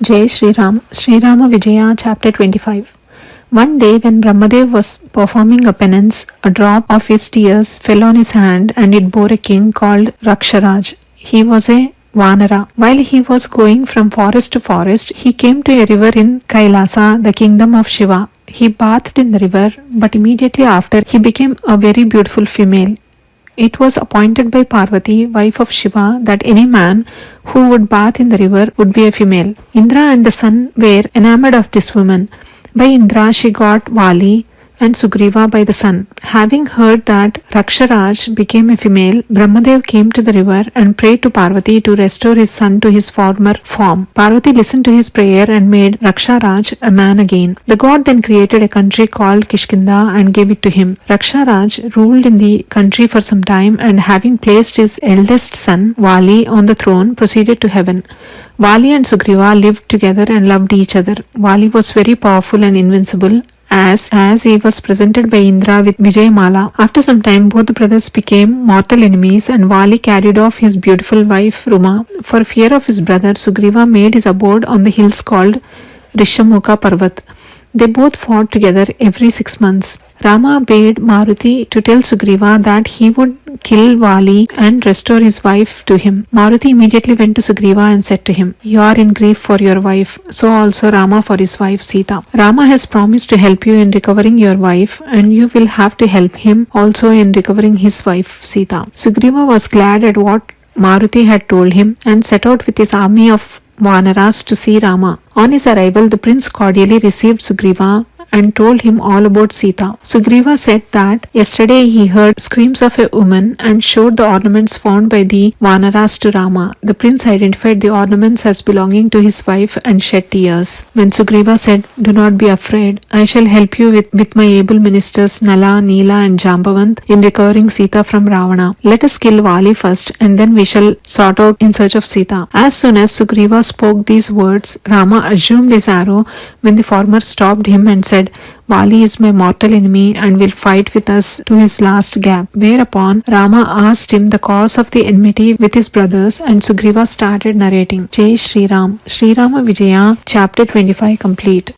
Jai Shri Ram, Shri Rama Vijaya, Chapter 25. One day when Brahmadev was performing a penance, a drop of his tears fell on his hand and it bore a king called Raksharaj. He was a Vanara. While he was going from forest to forest, he came to a river in Kailasa, the kingdom of Shiva. He bathed in the river, but immediately after he became a very beautiful female. It was appointed by Parvati, wife of Shiva, that any man who would bathe in the river would be a female. Indra and the sun were enamored of this woman. By Indra she got Vali and Sugriva by the sun. Having heard that Raksharaj became a female, Brahmadev came to the river and prayed to Parvati to restore his son to his former form. Parvati listened to his prayer and made Raksharaj a man again. The god then created a country called Kishkinda and gave it to him. Raksharaj ruled in the country for some time and having placed his eldest son Vali on the throne proceeded to heaven. Vali and Sugriva lived together and loved each other. Vali was very powerful and invincible as he was presented by Indra with Vijayamala. After some time, both the brothers became mortal enemies and Vali carried off his beautiful wife Ruma. For fear of his brother, Sugriva made his abode on the hills called Rishamukha Parvat. They both fought together every 6 months. Rama bade Maruti to tell Sugriva that he would kill Vali and restore his wife to him. Maruti immediately went to Sugriva and said to him, "You are in grief for your wife, so also Rama for his wife Sita. Rama has promised to help you in recovering your wife and you will have to help him also in recovering his wife Sita." Sugriva was glad at what Maruti had told him and set out with his army of Vanaras to see Rama. On his arrival, the prince cordially received Sugriva and told him all about Sita. Sugriva said that yesterday he heard screams of a woman and showed the ornaments found by the Vanaras to Rama. The prince identified the ornaments as belonging to his wife and shed tears. When Sugriva said, "Do not be afraid, I shall help you with my able ministers Nala, Neela and Jambavant in recovering Sita from Ravana. Let us kill Vali first and then we shall sort out in search of Sita." As soon as Sugriva spoke these words, Rama assumed his arrow when the farmer stopped him and said, "Vali is my mortal enemy and will fight with us to his last gap." Whereupon Rama asked him the cause of the enmity with his brothers and Sugriva started narrating. Jai Shri Ram, Shri Rama Vijaya, Chapter 25 complete.